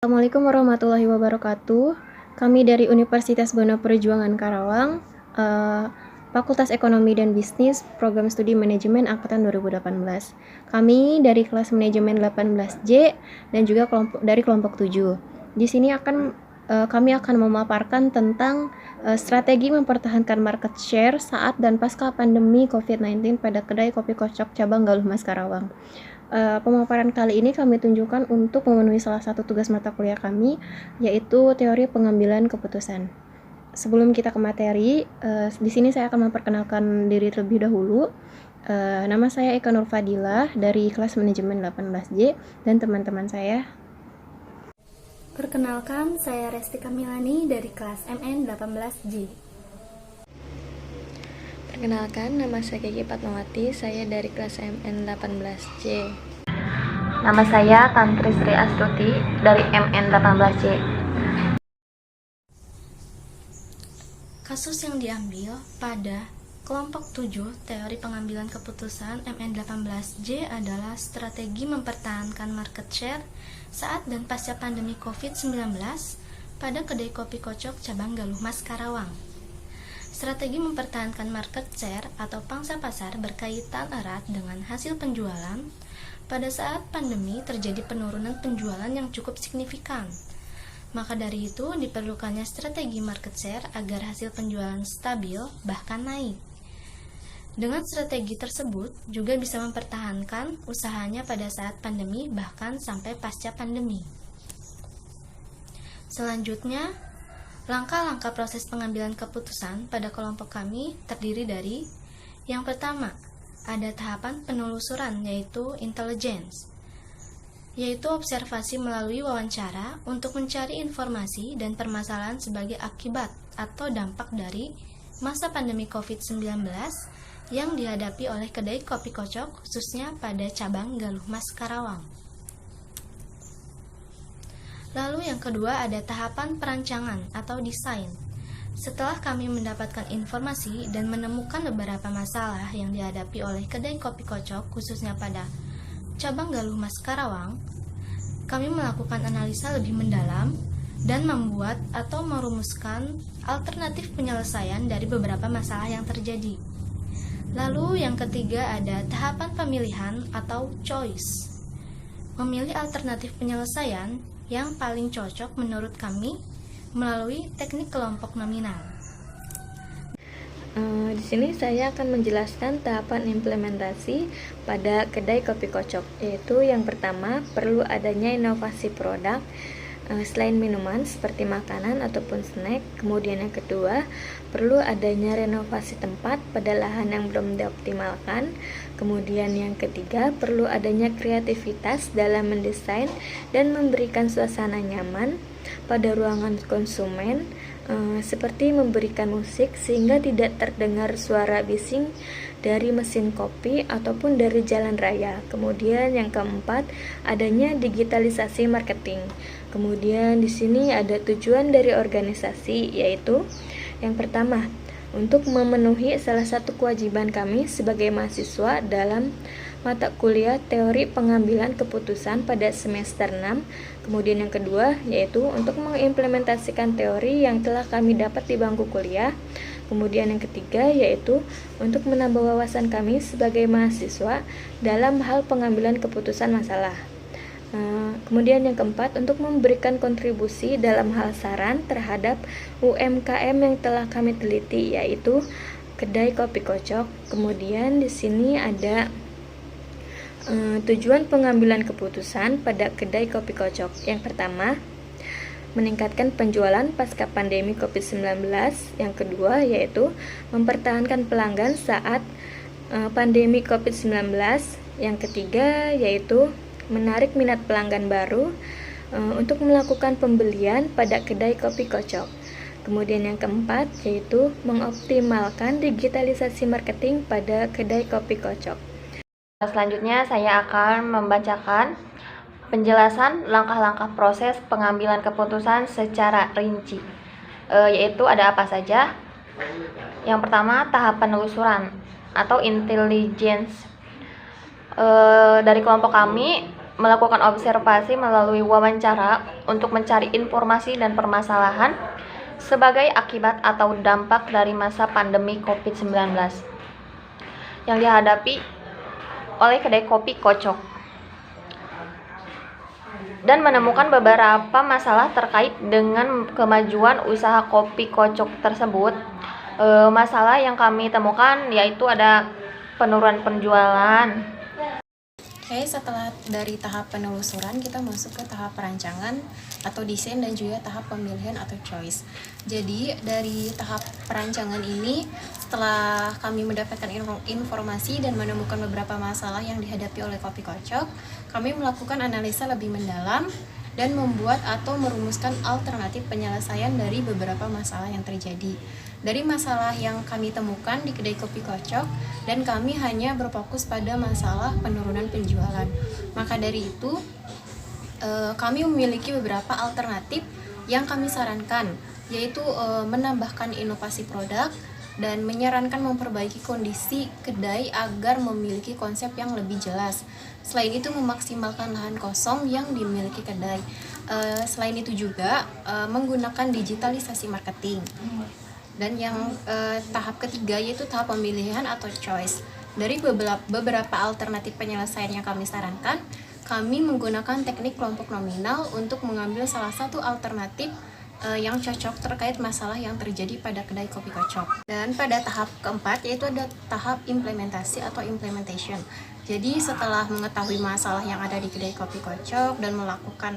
Assalamualaikum warahmatullahi wabarakatuh. Kami dari Universitas Bina Perjuangan Karawang, Fakultas Ekonomi dan Bisnis, Program Studi Manajemen Angkatan 2018. Kami dari kelas Manajemen 18J dan juga dari kelompok 7. Di sini kami akan memaparkan tentang strategi mempertahankan market share saat dan pasca pandemi COVID-19 pada kedai kopi kocok cabang Galuh Mas Karawang. Pemaparan kali ini kami tunjukkan untuk memenuhi salah satu tugas mata kuliah kami, yaitu teori pengambilan keputusan. Sebelum kita ke materi, di sini saya akan memperkenalkan diri terlebih dahulu. Nama saya Eka Nur Fadilah dari kelas manajemen 18J dan teman-teman saya. Perkenalkan, saya Resti Kamilani dari kelas MN 18J. Perkenalkan, nama saya Kiki Fatmawati, saya dari kelas MN 18C. Nama saya Tantri Sri Astuti dari MN 18C. Kasus yang diambil pada kelompok 7 teori pengambilan keputusan MN 18J adalah strategi mempertahankan market share saat dan pasca pandemi COVID-19 pada kedai kopi kocok cabang Galuh Mas Karawang. Strategi mempertahankan market share atau pangsa pasar berkaitan erat dengan hasil penjualan. Pada saat pandemi terjadi penurunan penjualan yang cukup signifikan. Maka dari itu diperlukannya strategi market share agar hasil penjualan stabil bahkan naik. Dengan strategi tersebut juga bisa mempertahankan usahanya pada saat pandemi bahkan sampai pasca pandemi. Selanjutnya, langkah-langkah proses pengambilan keputusan pada kelompok kami terdiri dari yang pertama, ada tahapan penelusuran yaitu intelligence, yaitu observasi melalui wawancara untuk mencari informasi dan permasalahan sebagai akibat atau dampak dari masa pandemi COVID-19 yang dihadapi oleh kedai kopi kocok khususnya pada cabang Galuh Mas Karawang. Lalu yang kedua ada tahapan perancangan atau desain. Setelah kami mendapatkan informasi dan menemukan beberapa masalah yang dihadapi oleh kedai kopi kocok khususnya pada cabang Galuh Mas Karawang, kami melakukan analisa lebih mendalam dan membuat atau merumuskan alternatif penyelesaian dari beberapa masalah yang terjadi. Lalu yang ketiga ada tahapan pemilihan atau choice. Memilih alternatif penyelesaian yang paling cocok menurut kami melalui teknik kelompok nominal. Di sini saya akan menjelaskan tahapan implementasi pada kedai kopi kocok, yaitu yang pertama perlu adanya inovasi produk selain minuman seperti makanan ataupun snack. Kemudian yang kedua perlu adanya renovasi tempat pada lahan yang belum dioptimalkan. Kemudian yang ketiga perlu adanya kreativitas dalam mendesain dan memberikan suasana nyaman pada ruangan konsumen, seperti memberikan musik sehingga tidak terdengar suara bising dari mesin kopi ataupun dari jalan raya. Kemudian yang keempat, adanya digitalisasi marketing. Kemudian di sini ada tujuan dari organisasi, yaitu yang pertama, untuk memenuhi salah satu kewajiban kami sebagai mahasiswa dalam mata kuliah teori pengambilan keputusan pada semester 6. Kemudian yang kedua, yaitu untuk mengimplementasikan teori yang telah kami dapat di bangku kuliah. Kemudian yang ketiga, yaitu untuk menambah wawasan kami sebagai mahasiswa dalam hal pengambilan keputusan masalah. Kemudian yang keempat, untuk memberikan kontribusi dalam hal saran terhadap UMKM yang telah kami teliti, yaitu kedai kopi kocok. Kemudian di sini ada tujuan pengambilan keputusan pada kedai kopi kocok. Yang pertama, meningkatkan penjualan pasca pandemi COVID-19. Yang kedua, yaitu mempertahankan pelanggan saat pandemi COVID-19. Yang ketiga, yaitu menarik minat pelanggan baru untuk melakukan pembelian pada kedai kopi kocok. Kemudian yang keempat, yaitu mengoptimalkan digitalisasi marketing pada kedai kopi kocok. Selanjutnya saya akan membacakan penjelasan langkah-langkah proses pengambilan keputusan secara rinci, yaitu ada apa saja. Yang pertama, tahap penelusuran atau intelligence. Dari kelompok kami melakukan observasi melalui wawancara untuk mencari informasi dan permasalahan sebagai akibat atau dampak dari masa pandemi COVID-19 yang dihadapi oleh kedai kopi Kocok, dan menemukan beberapa masalah terkait dengan kemajuan usaha kopi Kocok tersebut. Masalah yang kami temukan yaitu ada penurunan penjualan. Oke, setelah dari tahap penelusuran, kita masuk ke tahap perancangan atau desain dan juga tahap pemilihan atau choice. Jadi dari tahap perancangan ini, setelah kami mendapatkan informasi dan menemukan beberapa masalah yang dihadapi oleh kopi Kocok, kami melakukan analisa lebih mendalam dan membuat atau merumuskan alternatif penyelesaian dari beberapa masalah yang terjadi. Dari masalah yang kami temukan di kedai kopi Kocok, dan kami hanya berfokus pada masalah penurunan penjualan. Maka dari itu, kami memiliki beberapa alternatif yang kami sarankan, yaitu menambahkan inovasi produk dan menyarankan memperbaiki kondisi kedai agar memiliki konsep yang lebih jelas. Selain itu, memaksimalkan lahan kosong yang dimiliki kedai. Selain itu juga menggunakan digitalisasi marketing. Dan yang tahap ketiga yaitu tahap pemilihan atau choice. Dari beberapa alternatif penyelesaian yang kami sarankan, kami menggunakan teknik kelompok nominal untuk mengambil salah satu alternatif yang cocok terkait masalah yang terjadi pada kedai kopi Kocok. Dan pada tahap keempat yaitu ada tahap implementasi atau implementation. Jadi setelah mengetahui masalah yang ada di kedai kopi Kocok dan melakukan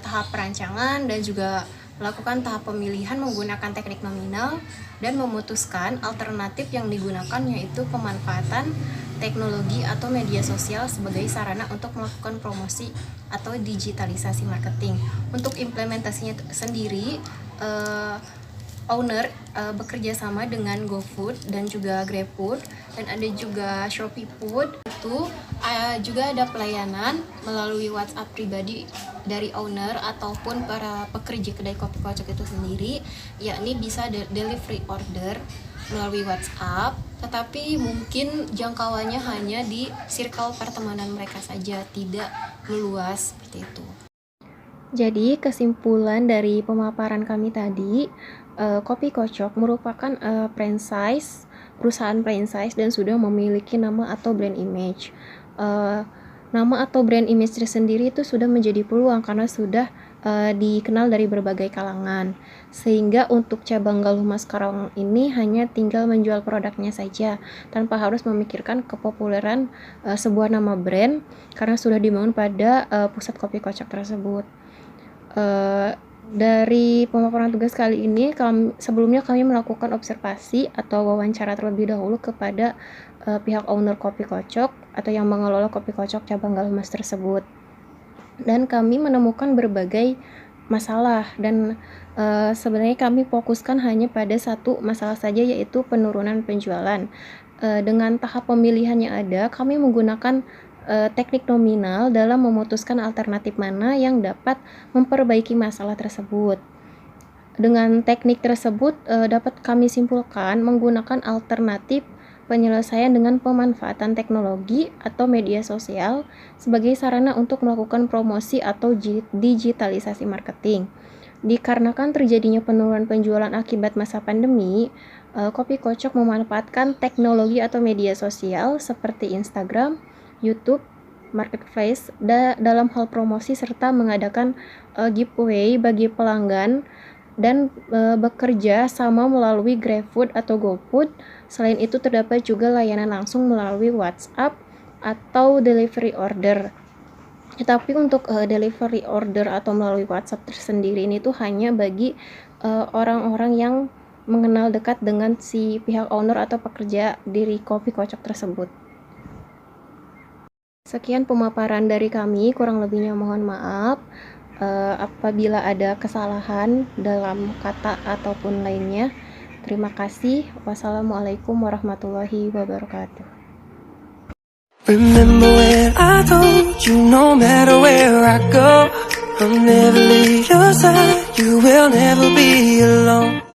tahap perancangan dan juga melakukan tahap pemilihan menggunakan teknik nominal dan memutuskan alternatif yang digunakan yaitu pemanfaatan teknologi atau media sosial sebagai sarana untuk melakukan promosi atau digitalisasi marketing. Untuk implementasinya sendiri, owner bekerja sama dengan GoFood dan juga GrabFood, dan ada juga Shopee Food. Itu juga ada pelayanan melalui WhatsApp pribadi dari owner ataupun para pekerja kedai kopi Kocok itu sendiri, yakni bisa delivery order melalui WhatsApp, tetapi mungkin jangkauannya hanya di circle pertemanan mereka saja, tidak meluas seperti itu. Jadi kesimpulan dari pemaparan kami tadi, kopi Kocok merupakan perusahaan franchise dan sudah memiliki nama atau brand image. Nama atau brand image tersendiri itu sudah menjadi peluang karena sudah dikenal dari berbagai kalangan, sehingga untuk cabang Galuh Mas Karawang ini hanya tinggal menjual produknya saja tanpa harus memikirkan kepopuleran sebuah nama brand karena sudah dibangun pada pusat kopi Kocok tersebut. Dari pemaparan tugas kali ini, sebelumnya kami melakukan observasi atau wawancara terlebih dahulu kepada pihak owner kopi Kocok atau yang mengelola kopi Kocok cabang Galuh Mas tersebut. Dan kami menemukan berbagai masalah dan sebenarnya kami fokuskan hanya pada satu masalah saja, yaitu penurunan penjualan. Dengan tahap pemilihan yang ada, kami menggunakan teknik nominal dalam memutuskan alternatif mana yang dapat memperbaiki masalah tersebut. Dengan teknik tersebut dapat kami simpulkan menggunakan alternatif penyelesaian dengan pemanfaatan teknologi atau media sosial sebagai sarana untuk melakukan promosi atau digitalisasi marketing. Dikarenakan terjadinya penurunan penjualan akibat masa pandemi, kopi Kocok memanfaatkan teknologi atau media sosial seperti Instagram, YouTube, Marketplace dalam hal promosi serta mengadakan giveaway bagi pelanggan dan bekerja sama melalui GrabFood atau GoFood. Selain itu terdapat juga layanan langsung melalui WhatsApp atau delivery order. Tetapi untuk delivery order atau melalui WhatsApp tersendiri ini tuh hanya bagi orang-orang yang mengenal dekat dengan si pihak owner atau pekerja di kopi Kocok tersebut. Sekian pemaparan dari kami, kurang lebihnya mohon maaf. Apabila ada kesalahan dalam kata ataupun lainnya. Terima kasih. Wassalamualaikum warahmatullahi wabarakatuh. Remember when I told you no matter where I go, I'll never leave your side, you will never be alone.